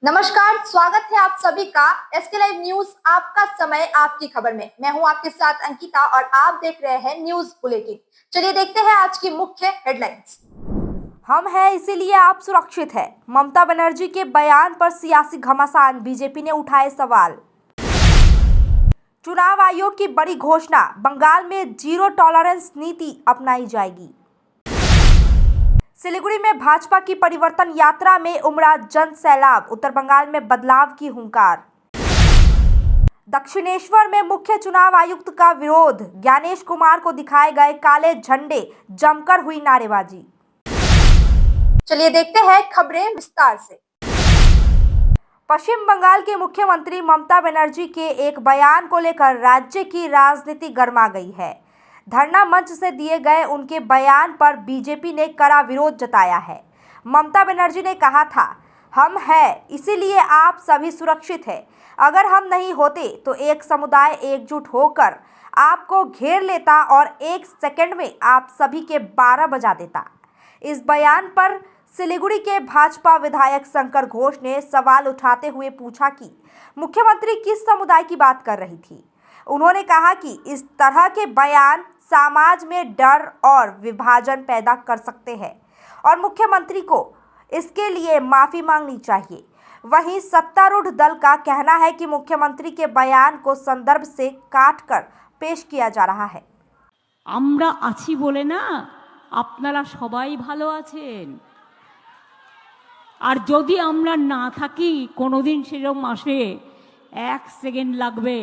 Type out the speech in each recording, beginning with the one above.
नमस्कार, स्वागत है आप सभी का एसके लाइव न्यूज। आपका समय आपकी खबर में। मैं हूं आपके साथ अंकिता और आप देख रहे हैं न्यूज बुलेटिन। चलिए देखते हैं आज की मुख्य हेडलाइंस। हम हैं इसीलिए आप सुरक्षित हैं। ममता बनर्जी के बयान पर सियासी घमासान, बीजेपी ने उठाए सवाल। चुनाव आयोग की बड़ी घोषणा, बंगाल में जीरो टॉलरेंस नीति अपनाई जाएगी। सिलीगुड़ी में भाजपा की परिवर्तन यात्रा में उमड़ा जन सैलाब, उत्तर बंगाल में बदलाव की हुंकार। दक्षिणेश्वर में मुख्य चुनाव आयुक्त का विरोध, ज्ञानेश कुमार को दिखाए गए काले झंडे, जमकर हुई नारेबाजी। चलिए देखते हैं खबरें विस्तार से। पश्चिम बंगाल के मुख्यमंत्री ममता बनर्जी के एक बयान को लेकर राज्य की राजनीति गर्मा गई है। धरना मंच से दिए गए उनके बयान पर बीजेपी ने कड़ा विरोध जताया है। ममता बनर्जी ने कहा था, हम हैं इसीलिए आप सभी सुरक्षित हैं। अगर हम नहीं होते तो एक समुदाय एकजुट होकर आपको घेर लेता और एक सेकंड में आप सभी के 12 बजा देता। इस बयान पर सिलीगुड़ी के भाजपा विधायक शंकर घोष ने सवाल उठाते हुए पूछा कि मुख्यमंत्री किस समुदाय की बात कर रही थी। उन्होंने कहा कि इस तरह के बयान समाज में डर और विभाजन पैदा कर सकते हैं और मुख्यमंत्री को इसके लिए माफी मांगनी चाहिए। वहीं सत्तारूढ़ दल का कहना है कि मुख्यमंत्री के बयान को संदर्भ से काटकर पेश किया जा रहा है। আমরা আছি বলে না আপনারা সবাই ভালো আছেন, আর যদি আমরা না থাকি কোনোদিন সেরকম আসে 1 সেকেন্ড লাগবে।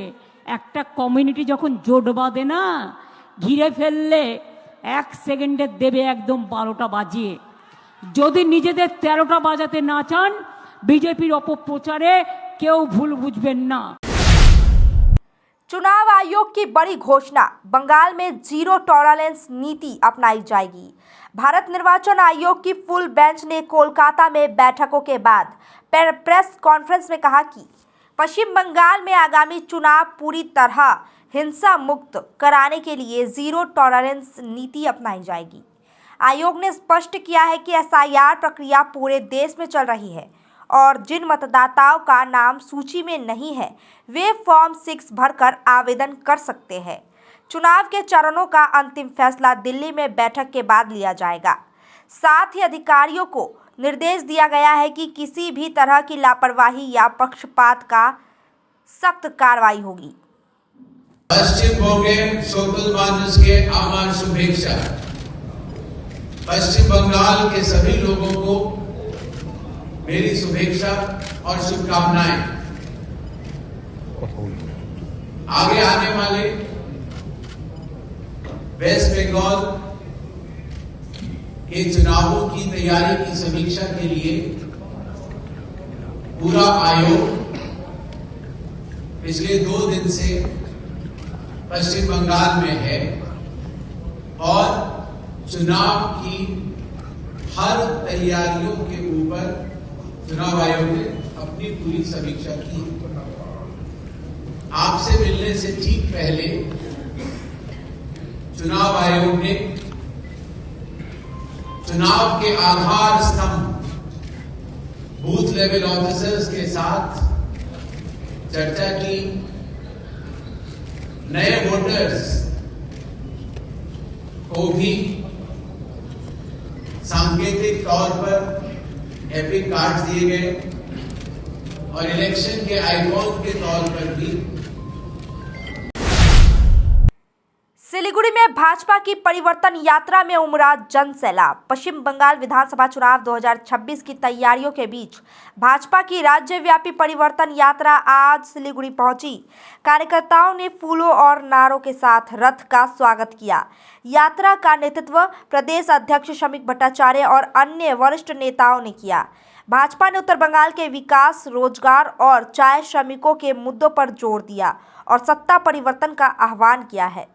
একটা কমিউনিটি যখন জোট বাঁধে না, ঘিরে ফেললে 1 সেকেন্ডে দেবে একদম 12টা বাজিয়ে। যদি নিজেদের 13টা বাজাতে না চান, বিজেপির অপপ্রচারে কেউ ভুল বুঝবেন না। चुनाव आयोग की बड़ी घोषणा, बंगाल में जीरो टॉलरेंस नीति अपनाई जाएगी। भारत निर्वाचन आयोग की फुल बेंच ने कोलकाता में बैठकों के बाद प्रेस कॉन्फ्रेंस में कहा कि पश्चिम बंगाल में आगामी चुनाव पूरी तरह हिंसा मुक्त कराने के लिए जीरो टॉलरेंस नीति अपनाई जाएगी। आयोग ने स्पष्ट किया है कि एसआईआर प्रक्रिया पूरे देश में चल रही है और जिन मतदाताओं का नाम सूची में नहीं है वे फॉर्म 6 भरकर आवेदन कर सकते हैं। चुनाव के चरणों का अंतिम फैसला दिल्ली में बैठक के बाद लिया जाएगा। साथ ही अधिकारियों को निर्देश दिया गया है कि किसी भी तरह की लापरवाही या पक्षपात का सख्त कार्रवाई होगी। पश्चिम बंगाल সকল মানুষকে আমার শুভেচ্ছা। पश्चिम बंगाल के सभी लोगों को मेरी शुभेच्छा और शुभकामनाएं। आगे आने वाले वेस्ट बंगाल के चुनावों की तैयारी की समीक्षा के लिए पूरा आयोग पिछले 2 दिन से पश्चिम बंगाल में है और चुनाव की हर तैयारियों के ऊपर चुनाव आयोग ने अपनी पूरी समीक्षा की। आपसे मिलने से ठीक पहले चुनाव आयोग ने चुनाव के आधार स्तंभ बूथ लेवल ऑफिसर्स के साथ चर्चा की। नए वोटर्स को भी सांकेतिक तौर पर एपिक कार्ड दिए गए और इलेक्शन के आइकॉन के तौर पर भी। सिलीगुड़ी में भाजपा की परिवर्तन यात्रा में उमड़ा जन सैलाब। पश्चिम बंगाल विधानसभा चुनाव 2026 की तैयारियों के बीच भाजपा की राज्यव्यापी परिवर्तन यात्रा आज सिलीगुड़ी पहुंची। कार्यकर्ताओं ने फूलों और नारों के साथ रथ का स्वागत किया। यात्रा का नेतृत्व प्रदेश अध्यक्ष शमीक भट्टाचार्य और अन्य वरिष्ठ नेताओं ने किया। भाजपा ने उत्तर बंगाल के विकास, रोजगार और चाय श्रमिकों के मुद्दों पर जोर दिया और सत्ता परिवर्तन का आह्वान किया है।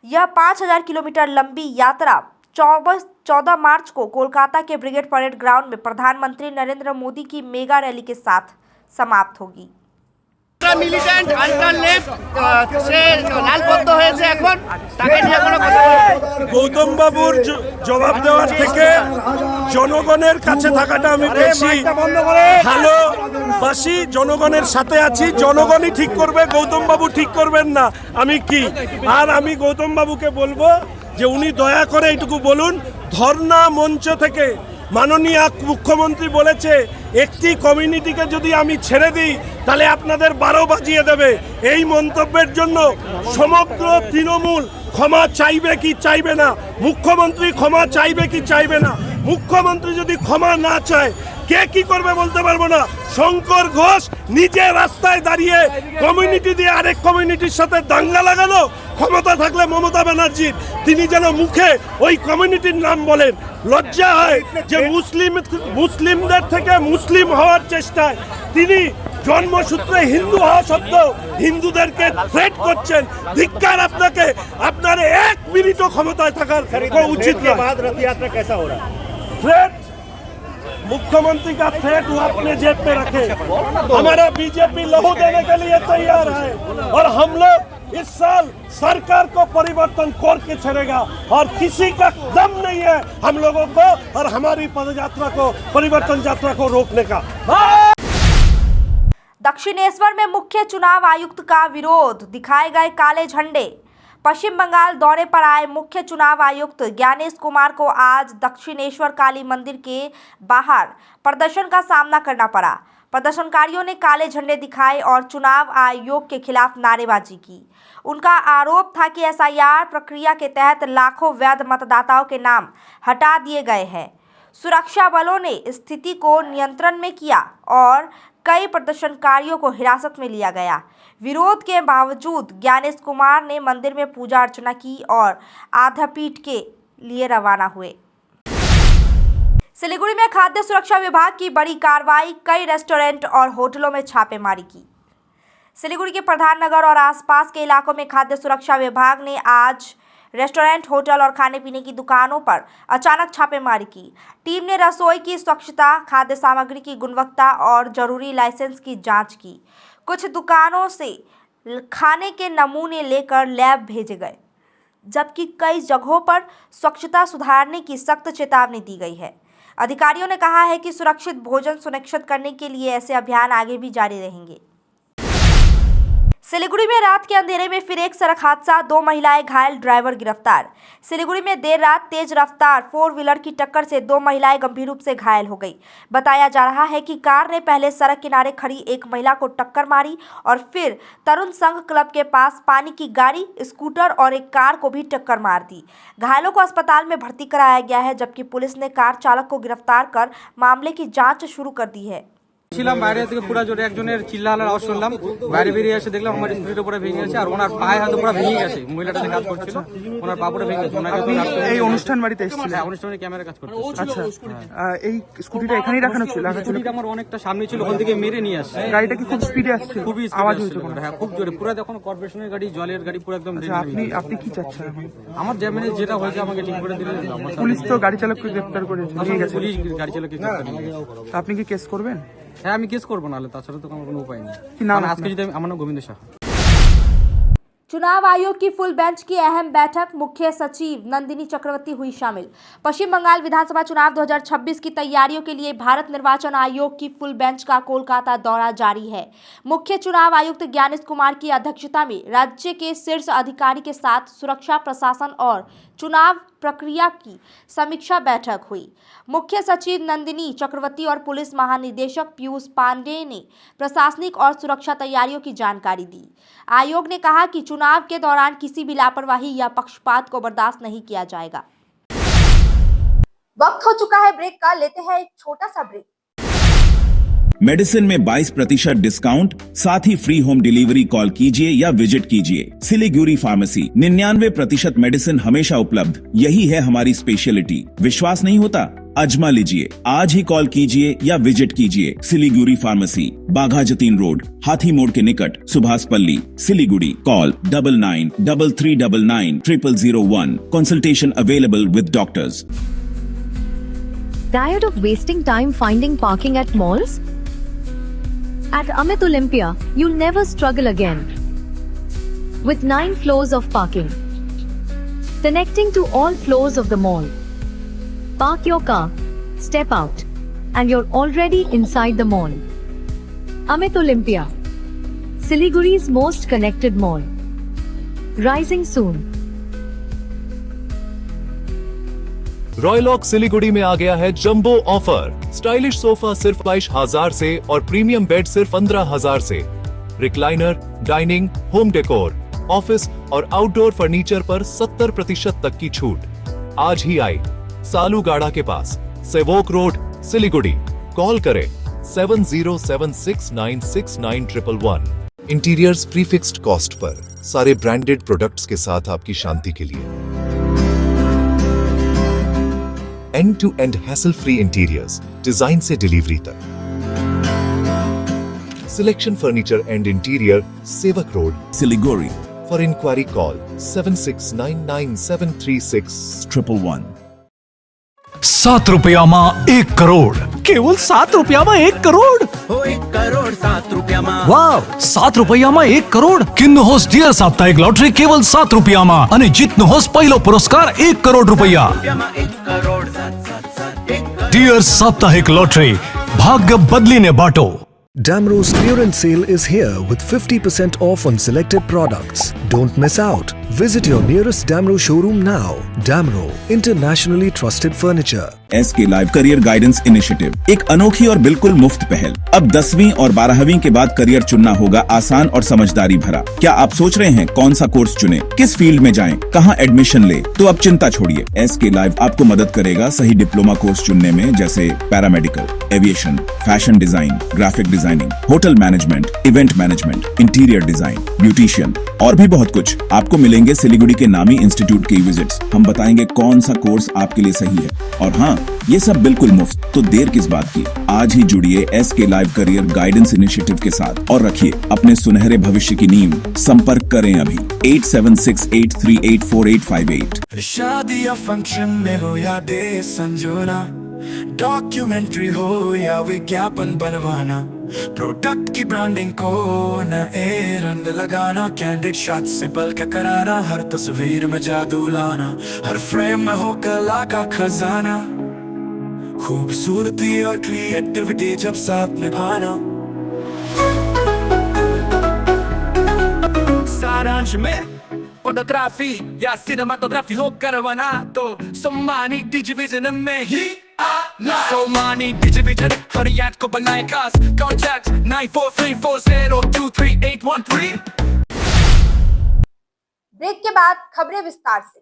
यह 5000 किलोमीटर लंबी यात्रा 14 मार्च को कोलकाता के ब्रिगेड परेड ग्राउंड में प्रधानमंत्री नरेंद्र मोदी की मेगा रैली के साथ समाप्त होगी। মিলিট্যান্ট আল্ট্রা লেফট সে লালবদ্ধ হয়েছে এখন তাকে নিয়ে কোনো কথা বলবো। গৌতম বাবুর জবাব দেওয়ার থেকে জনগণের কাছে থাকাটা আমি বেশি ভালো বাসী জনগণের সাথে আছি, জনগণই ঠিক করবে, গৌতম বাবু ঠিক করবেন না। আমি কি আর আমি গৌতম বাবুকে বলবো যে উনি দয়া করে এইটুকু বলুন, ধর্ণা মঞ্চ থেকে মাননীয় মুখ্যমন্ত্রী বলেছে একটি কমিউনিটিকে যদি আমি ছেড়ে দিই তাহলে আপনাদের 12 বাজিয়ে দেবে। এই মন্তব্যের জন্য সমগ্র তৃণমূল ক্ষমা চাইবে কি চাইবে না? মুখ্যমন্ত্রী ক্ষমা চাইবে কি চাইবে না? মুখ্যমন্ত্রী যদি ক্ষমা না চায় কে কি করবে বলতে পারবো না। শঙ্কর ঘোষ নিজে রাস্তায় দাঁড়িয়ে কমিউনিটি দিয়ে আরেক কমিউনিটির সাথে দাঙ্গা লাগানো, ক্ষমতা থাকলে মমতা ব্যানার্জির, তিনি যেন মুখে ওই কমিউনিটির নাম বলেন। লজ্জা হয় যে মুসলিমদের থেকে মুসলিম হওয়ার চেষ্টায় তিনি জন্মসূত্রে হিন্দু হওয়া সত্ত্বেও হিন্দুদেরকে থ্রেট করছেন। ধিক্কার আপনাকে, আপনার 1 মিনিটও ক্ষমতায় থাকার উচিত নয়। थ्रेट मुख्यमंत्री का थ्रेट वो अपने जेब में रखे। हमारा बीजेपी लहू देने के लिए तैयार है और हम लोग इस साल सरकार को परिवर्तन करके छोड़ेगा और किसी का दम नहीं है हम लोगों को और हमारी पदयात्रा को, परिवर्तन यात्रा को रोकने का। दक्षिणेश्वर में मुख्य चुनाव आयुक्त का विरोध, दिखाए गए काले झंडे। पश्चिम बंगाल दौरे पर आए मुख्य चुनाव आयुक्त ज्ञानेश कुमार को आज दक्षिणेश्वर काली मंदिर के बाहर प्रदर्शन का सामना करना पड़ा। प्रदर्शनकारियों ने काले झंडे दिखाए और चुनाव आयोग के खिलाफ नारेबाजी की। उनका आरोप था कि SIR प्रक्रिया के तहत लाखों वैध मतदाताओं के नाम हटा दिए गए हैं। सुरक्षा बलों ने स्थिति को नियंत्रण में किया और कई प्रदर्शनकारियों को हिरासत में लिया गया। विरोध के बावजूद ज्ञानेश कुमार ने मंदिर में पूजा अर्चना की और आध्यापीठ के लिए रवाना हुए। सिलीगुड़ी में खाद्य सुरक्षा विभाग की बड़ी कार्रवाई, कई रेस्टोरेंट और होटलों में छापेमारी की। सिलीगुड़ी के प्रधान नगर और आसपास के इलाकों में खाद्य सुरक्षा विभाग ने आज रेस्टोरेंट, होटल और खाने पीने की दुकानों पर अचानक छापेमारी की। टीम ने रसोई की स्वच्छता, खाद्य सामग्री की गुणवत्ता और जरूरी लाइसेंस की जांच की। कुछ दुकानों से खाने के नमूने लेकर लैब भेजे गए, जबकि कई जगहों पर स्वच्छता सुधारने की सख्त चेतावनी दी गई है। अधिकारियों ने कहा है कि सुरक्षित भोजन सुनिश्चित करने के लिए ऐसे अभियान आगे भी जारी रहेंगे। सिलीगुड़ी में रात के अंधेरे में फिर एक सड़क हादसा, 2 महिलाएं घायल, ड्राइवर गिरफ्तार। सिलीगुड़ी में देर रात तेज रफ्तार 4 व्हीलर की टक्कर से 2 महिलाएं गंभीर रूप से घायल हो गई। बताया जा रहा है कि कार ने पहले सड़क किनारे खड़ी एक महिला को टक्कर मारी और फिर तरुण संघ क्लब के पास पानी की गाड़ी, स्कूटर और एक कार को भी टक्कर मार दी। घायलों को अस्पताल में भर्ती कराया गया है, जबकि पुलिस ने कार चालक को गिरफ्तार कर मामले की जाँच शुरू कर दी है। ছিলাম বাইরে থেকে পুরো জোরে একজনের চিল্লানোর আওয়াজ শুনলাম, বাইরে বেরিয়ে এসে দেখলাম আমার স্পিডের উপরে ভেঙে গেছে আর ওনার পায়ে হাতে পুরো ভেঙে গেছে। মহিলাটা যে কাজ করছিল ওনার পা পুরো ভেঙে গেছে। ওনাকে তো এই অনুষ্ঠান বাড়িতে এসেছিলেন? হ্যাঁ, অনুষ্ঠানে ক্যামেরা কাজ করতে। আচ্ছা, এই স্কুটিটা এখানেই রাখানো ছিল? স্কুটিটা আমার অনেকটা সামনে ছিল, ওখান থেকে মেরে নিয়ে আসছে। গাড়িটা কি খুব স্পিডে আসছে? খুবই আওয়াজ হয়েছে? হ্যাঁ, খুব জোরে, পুরো দেখুন কর্পোরেশনের গাড়ি, জলের গাড়ি পুরো একদম। আপনি কি চাচ্ছেন এখন? আমার জামিনে যেটা হয়েছে আমাকে ঠিক করে দিলে। পুলিশ তো গাড়ি চালককে গ্রেফতার করেছে, নিয়ে গেছে। পুলিশ গাড়ি চালককে গ্রেফতার করে নিয়ে গেছে। আপনি কি কেস করবেন? হ্যাঁ, আমি কেস করবো, নাহলে তাছাড়া তো আমার কোনো উপায় নেই। কি নাম আজকে যদি আমার নাম গোবিন্দ সাহা। चुनाव आयोग की फुल बेंच की अहम बैठक, मुख्य सचिव नंदिनी चक्रवर्ती हुई शामिल। पश्चिम बंगाल विधानसभा चुनाव 2026 की तैयारियों के लिए भारत निर्वाचन आयोग की फुल बेंच का कोलकाता दौरा जारी है। मुख्य चुनाव आयुक्त ज्ञानेश कुमार की अध्यक्षता में राज्य के शीर्ष अधिकारी के साथ सुरक्षा, प्रशासन और चुनाव प्रक्रिया की समीक्षा बैठक हुई। मुख्य सचिव नंदिनी चक्रवर्ती और पुलिस महानिदेशक पीयूष पांडे ने प्रशासनिक और सुरक्षा तैयारियों की जानकारी दी। आयोग ने कहा कि चुनाव के दौरान किसी भी लापरवाही या पक्षपात को बर्दाश्त नहीं किया जाएगा। वक्त हो चुका है ब्रेक का, लेते हैं एक छोटा सा ब्रेक। मेडिसिन में 22% डिस्काउंट, साथ ही फ्री होम डिलीवरी कॉल कीजिए या विजिट कीजिए। सिलीगुड़ी फार्मेसी, 99% मेडिसिन हमेशा उपलब्ध, यही है हमारी स्पेशलिटी। विश्वास नहीं होता? अजमा लीजिए। आज ही कॉल कीजिए या विजिट कीजिए। सिलीगुड़ी फार्मेसी, बाघा जतीन रोड, हाथी मोड़ के निकट, सुभाष पल्ली, Siliguri. Call 9933990001। Consultation available with doctors. Tired of wasting time finding parking at malls? At Amit Olympia, you'll never struggle again. With 9 floors of parking, connecting to all floors of the mall. Park your car, step out, and you're already inside the mall. Amit Olympia, Siliguri's most connected mall. Rising soon. रॉयलॉक सिलीगुड़ी में आ गया है jumbo offer. Stylish sofa सिर्फ 22,000 से और premium bed सिर्फ 15,000 से। Recliner, dining, home decor, office और आउटडोर फर्नीचर पर 70% तक की छूट। आज ही आए सालूगाड़ा के पास, सेवोक रोड, सिलीगुड़ी। कॉल करें 7076969111। इंटीरियर्स प्रीफिक्स्ड कॉस्ट पर, सारे ब्रांडेड प्रोडक्ट्स के साथ आपकी शांति के लिए। And to and hassle free interiors, design से डिलीवरी तक। सिलेक्शन फर्नीचर एंड इंटीरियर, सेवक road, Siliguri. For inquiry call 7699736111। 7 रुपयामा 1 crore, केवल 7 रुपयामा 1 करोड़। 1 करोड़ 7 रुपयाમાં વાવ, 7 રૂપિયામાં 1 કરોડ. કિન્નુ હોસ ડિયર સાપ્તાહિક લોટરી કેવલ 7 રૂપિયામાં અને જીતનો હોસ પહેલો પુરસ્કાર 1 કરોડ રૂપિયા. 1 કરોડ 7 ડિયર સાપ્તાહિક લોટરી, ભાગ્ય બદલીને બાટો. Damro's clearance sale is here with 50% off on selected products. Don't miss out. Visit your nearest Damro showroom now. Damro, internationally trusted furniture. SK live career guidance initiative, एक अनोखी और बिल्कुल मुफ्त पहल। अब 10वीं और 12वीं के बाद करियर चुनना होगा आसान और समझदारी भरा। क्या आप सोच रहे हैं कौन सा कोर्स चुने, किस फील्ड में जाएं, कहां एडमिशन ले? तो अब चिंता छोड़िए, SK लाइव आपको मदद करेगा सही डिप्लोमा कोर्स चुनने में, जैसे paramedical, aviation, fashion design, graphic designing, hotel management, event management, interior design, beautician और भी बहुत कुछ। आपको मिलेंगे सिलीगुड़ी के नामी इंस्टीट्यूट के विजिट्स। हम बताएंगे कौन सा कोर्स आपके लिए सही है, और हाँ, ये सब बिल्कुल मुफ्त। तो देर किस बात की, आज ही जुड़िए SK live career guidance initiative के साथ और रखिए अपने सुनहरे भविष्य की नींव। संपर्क करें अभी 8768384858। शादी या फंक्शन में हो या डे संजोना, डॉक्यूमेंट्री हो या विज्ञापन बनवाना, प्रोडक्ट की ब्रांडिंग को न रंग लगाना, कैंडिड शॉट से पल के कराना, हर तस्वीर में जादू लाना, हर फ्रेम में हो कला का खजाना, खूबसूरती और क्रिएटिविटी जब साथ निभाना। सारांश में फोटोग्राफी या सिनेमाटोग्राफी हो करवाना तो सोमानी डिजिविजन में ही आना। सोमानी डिजिविजन हर याद को बनाए खास। कॉन्टैक्ट 9434023813। ब्रेक के बाद खबरें विस्तार से।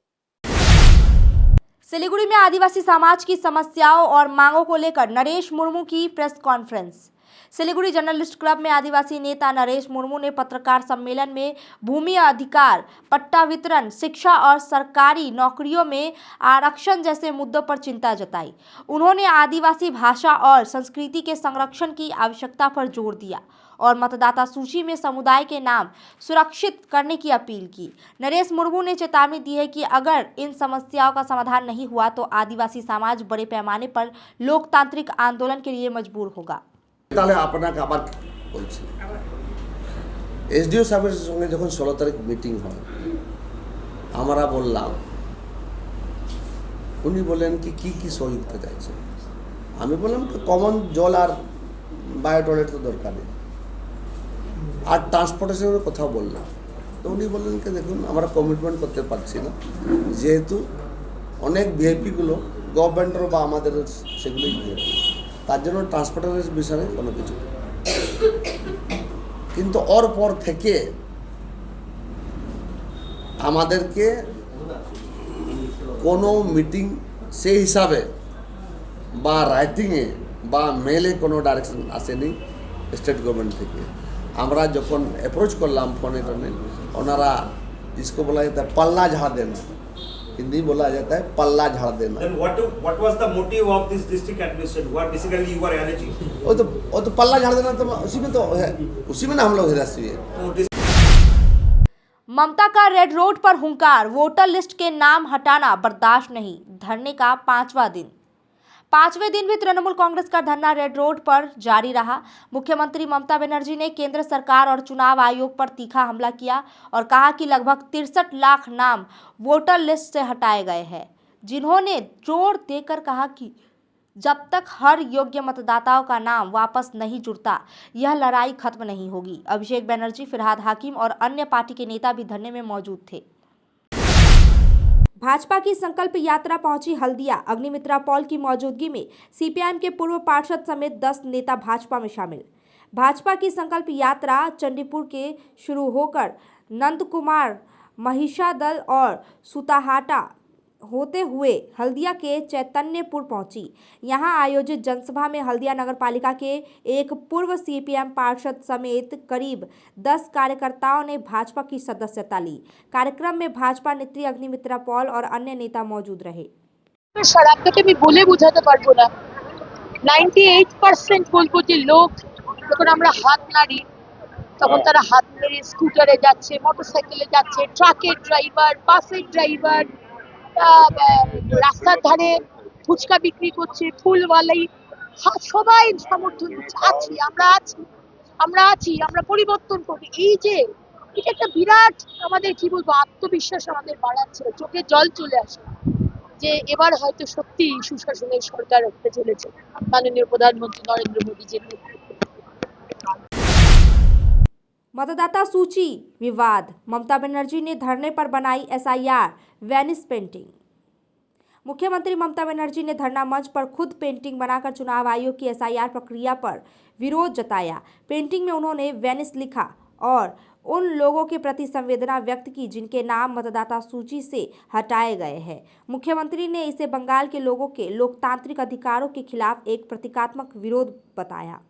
सिलीगुड़ी में आदिवासी समाज की समस्याओं और मांगों को लेकर नरेश मुर्मू की press conference. Siliguri journalist club में आदिवासी नेता नरेश मुर्मू ने पत्रकार सम्मेलन में भूमि अधिकार, पट्टा वितरण, शिक्षा और सरकारी नौकरियों में आरक्षण जैसे मुद्दों पर चिंता जताई। उन्होंने आदिवासी भाषा और संस्कृति के संरक्षण की आवश्यकता पर जोर दिया और मतदाता सूची में समुदाय के नाम सुरक्षित करने की अपील की। नरेश मुर्मू ने चेतावनी दी है कि अगर इन समस्याओं का समाधान नहीं हुआ तो आदिवासी समाज बड़े पैमाने पर लोकतांत्रिक आंदोलन के लिए मजबूर होगा। তাহলে আপনাকে আবার বলছি, এসডিও সাহেবের সঙ্গে যখন 16 তারিখ মিটিং হয় আমরা বললাম, উনি বলেন কি কি সহযোগিতা চাইছে। আমি বললাম কমন জল আর বায়ো টয়লেট তো দরকার নেই, আর ট্রান্সপোর্টেশনের কথাও বললাম। তো উনি বললেন কি দেখুন আমরা কমিটমেন্ট করতে পারছি না, যেহেতু অনেক ভিআইপিগুলো গভর্নমেন্টের বা আমাদের সেগুলোই ভিআইপি, তার জন্য ট্রান্সপোর্টের বিষয়ে কোনো কিছু। কিন্তু ওর পর থেকে আমাদেরকে কোনো মিটিং সেই হিসাবে বা রাইটিংয়ে বা মেলে কোনো ডাইরেকশন আসেনি স্টেট গভর্নমেন্ট থেকে। আমরা যখন অ্যাপ্রোচ করলাম ফোনে টোনে, ওনারা जिसको बोला जाता है पल्ला झाड़ देना, हिंदी बोला जाता है पल्ला झाड़ देना। Then what was the motive of this district administration? What basically you were alleging? वो तो पल्ला झाड़ देना, तो उसी में ना हम लोग हिरासत हुए। ममता का रेड रोड पर हुंकार, वोटर लिस्ट के नाम हटाना बर्दाश्त नहीं। धरने का 5वां दिन। 5वें दिन भी तृणमूल कांग्रेस का धरना रेड रोड पर जारी रहा। मुख्यमंत्री ममता बनर्जी ने केंद्र सरकार और चुनाव आयोग पर तीखा हमला किया और कहा कि लगभग 63 लाख नाम वोटर लिस्ट से हटाए गए हैं। जिन्होंने जोर देकर कहा कि जब तक हर योग्य मतदाताओं का नाम वापस नहीं जुड़ता, यह लड़ाई खत्म नहीं होगी। अभिषेक बनर्जी, फिरहाद हाकिम और अन्य पार्टी के नेता भी धरने में मौजूद थे। भाजपा की संकल्प यात्रा पहुंची हल्दिया। अग्निमित्रा पॉल की मौजूदगी में सीपीआईएम के पूर्व पार्षद समेत 10 नेता भाजपा में शामिल। भाजपा की संकल्प यात्रा चंडीपुर के शुरू होकर नंदकुमार, महिषादल और सुताहाटा होते हुए हल्दिया के चैतन्यपुर पहुंची। यहां आयोजित जनसभा में हल्दिया नगर पालिका के एक पूर्व सीपीएम पार्षद समेत करीब 10 कार्यकर्ताओं ने भाजपा की सदस्यता ली। कार्यक्रम में भाजपा नेत्री अग्निमित्रा पॉल और अन्य नेता मौजूद रहे। শরাবটাকে আমি বলে বোঝাতে পারবো না। 98% বলবো যে লোক যখন আমরা হাত নাড়ি তখন তারা হাত নেড়ে স্কুটারে যাচ্ছে, মোটরসাইকেলে যাচ্ছে, ট্রাকের ড্রাইভার, বাসের ড্রাইভার, রাস্তার ধারে ফুচকা বিক্রি করছে, ফুলওয়ালাই, সবাই সমর্থন আছি, আমরা আছি, আমরা পরিবর্তন করি। এই যে এটা একটা বিরাট আমাদের কি বলবো আত্মবিশ্বাস আমাদের বাড়াচ্ছে, চোখে জল চলে আসে যে এবার হয়তো সত্যি সুশাসনের সরকার হতে চলেছে মাননীয় প্রধানমন্ত্রী নরেন্দ্র মোদীজির নেতৃত্বে। मतदाता सूची विवाद। ममता बनर्जी ने धरने पर बनाई एसआईआर वेनिस पेंटिंग। मुख्यमंत्री ममता बनर्जी ने धरना मंच पर खुद पेंटिंग बनाकर चुनाव आयोग की एसआईआर प्रक्रिया पर विरोध जताया। पेंटिंग में उन्होंने वेनिस लिखा और उन लोगों के प्रति संवेदना व्यक्त की जिनके नाम मतदाता सूची से हटाए गए हैं। मुख्यमंत्री ने इसे बंगाल के लोगों के लोकतांत्रिक अधिकारों के खिलाफ एक प्रतीकात्मक विरोध बताया।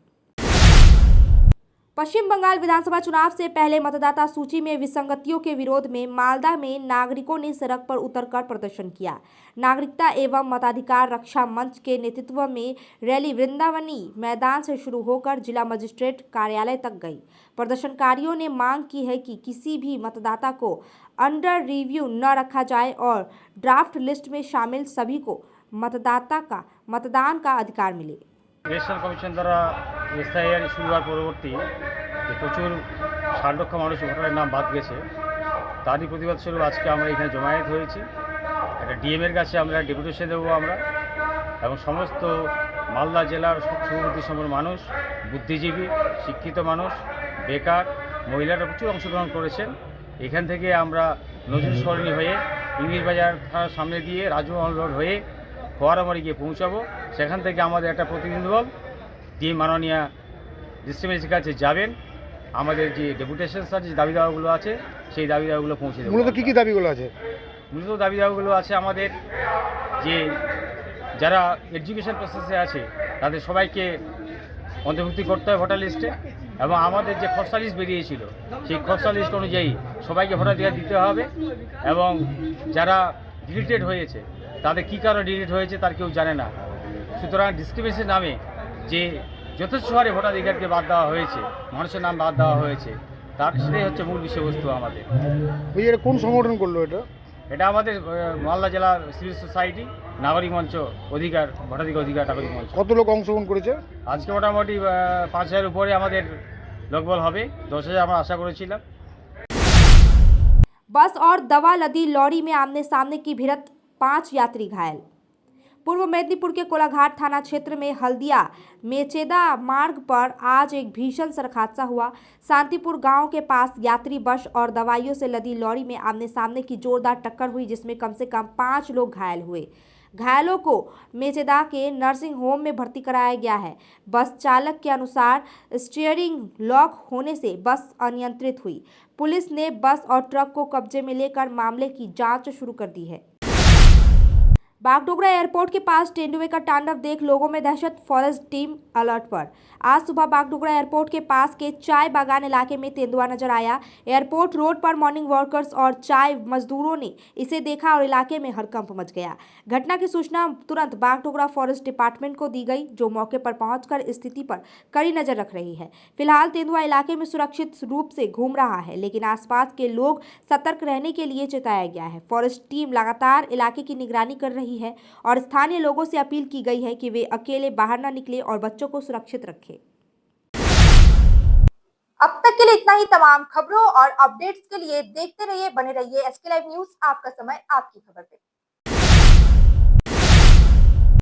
पश्चिम बंगाल विधानसभा चुनाव से पहले मतदाता सूची में विसंगतियों के विरोध में मालदा में नागरिकों ने सड़क पर उतरकर प्रदर्शन किया। नागरिकता एवं मताधिकार रक्षा मंच के नेतृत्व में रैली वृंदावनी मैदान से शुरू होकर जिला मजिस्ट्रेट कार्यालय तक गई। प्रदर्शनकारियों ने मांग की है कि किसी भी मतदाता को अंडर रिव्यू न रखा जाए और ड्राफ्ट लिस्ट में शामिल सभी को मतदान का अधिकार मिले। ইলেকশন কমিশন দ্বারা এসআইআর শুরু হওয়ার পরবর্তী প্রচুর ৬০ লক্ষ মানুষ ভোটারের নাম বাদ গেছে, তারই প্রতিবাদ স্বরূপ আজকে আমরা এখানে জমায়েত হয়েছি। একটা ডিএমের কাছে আমরা ডেপুটেশন দেবো আমরা, এবং সমস্ত মালদা জেলার সুবুদ্ধি সম্পন্ন মানুষ, বুদ্ধিজীবী, শিক্ষিত মানুষ, বেকার, মহিলারা প্রচুর অংশগ্রহণ করেছেন। এখান থেকে আমরা নজরুল সরণি হয়ে ইংলিশ বাজার থানার সামনে দিয়ে রাজমহল রোড হয়ে ফোয়ারামারি গিয়ে পৌঁছাবো। সেখান থেকে আমাদের একটা প্রতিনিধি দল টিম মাননীয় ডিস্ট্রিক্ট ম্যাজিস্ট্রেটের কাছে যাবেন। আমাদের যে ডেপুটেশন আছে, যে দাবি দাওয়াগুলো আছে, সেই দাবি দাওয়াগুলো পৌঁছে দেবো। মূলত কী দাবিগুলো আছে? মূলত দাবি দাওয়াগুলো আছে আমাদের যে যারা এডুকেশন প্রসেসে আছে তাদের সবাইকে অন্তর্ভুক্তি করতে হয় ভোটার লিস্টে, এবং আমাদের যে খসড়া লিস্ট বেরিয়েছিল সেই খসড়া লিস্ট অনুযায়ী সবাইকে ভোটাধিকার দিতে হবে, এবং যারা ডিলিটেড হয়েছে তাদের কী কারণে ডিলিট হয়েছে তার কেউ জানে না। সুতরাং ডিসক্রিমিনেশন নামে যে যথেষ্ট হারে ভোটাধিকারকে বাদ দেওয়া হয়েছে, মানুষের নাম বাদ দেওয়া হয়েছে, তার সেটাই হচ্ছে মূল বিষয়বস্তু আমাদের। এটা কোন সংগঠন করলো এটা? এটা আমাদের মালদা জেলা সিভিল সোসাইটি নাগরিক মঞ্চ ভোটাধিকার অধিকার নাগরিক মঞ্চ। কত লোক অংশগ্রহণ করেছে? আজকে মোটামুটি ৫,০০০ উপরে আমাদের লোকবল হবে, ১০,০০০ আমরা আশা করেছিলাম। बस और दवा लदी लॉरी में आमने सामने की भिड़ंत, 5 यात्री घायल। पूर्व मेदिनीपुर के कोलाघाट थाना क्षेत्र में हल्दिया मेचेदा मार्ग पर आज एक भीषण सड़क हादसा हुआ। शांतिपुर गांव के पास यात्री बस और दवाइयों से लदी लॉरी में आमने सामने की जोरदार टक्कर हुई, जिसमें कम से कम 5 लोग घायल हुए। घायलों को मेचेदा के नर्सिंग होम में भर्ती कराया गया है। बस चालक के अनुसार स्टीयरिंग लॉक होने से बस अनियंत्रित हुई। पुलिस ने बस और ट्रक को कब्जे में लेकर मामले की जांच शुरू कर दी है। बागडोगरा एयरपोर्ट के पास तेंदुए का तांडव देख लोगों में दहशत, फॉरेस्ट टीम अलर्ट पर। आज सुबह बागडोगरा एयरपोर्ट के पास के चाय बागान इलाके में तेंदुआ नजर आया। एयरपोर्ट रोड पर मॉर्निंग वर्कर्स और चाय मजदूरों ने इसे देखा और इलाके में हड़कंप मच गया। घटना की सूचना तुरंत बागडोगरा फॉरेस्ट डिपार्टमेंट को दी गई, जो मौके पर पहुंचकर स्थिति पर कड़ी नजर रख रही है। फिलहाल तेंदुआ इलाके में सुरक्षित रूप से घूम रहा है, लेकिन आसपास के लोग सतर्क रहने के लिए चेताया गया है। फॉरेस्ट टीम लगातार इलाके की निगरानी कर रही है और स्थानीय लोगों से अपील की गई है कि वे अकेले बाहर न निकले और बच्चों को सुरक्षित रखें। अब तक के लिए इतना ही। तमाम खबरों और अपडेट्स के लिए देखते रहिए, बने रहिए SK लाइव न्यूज, आपका समय आपकी खबर पे।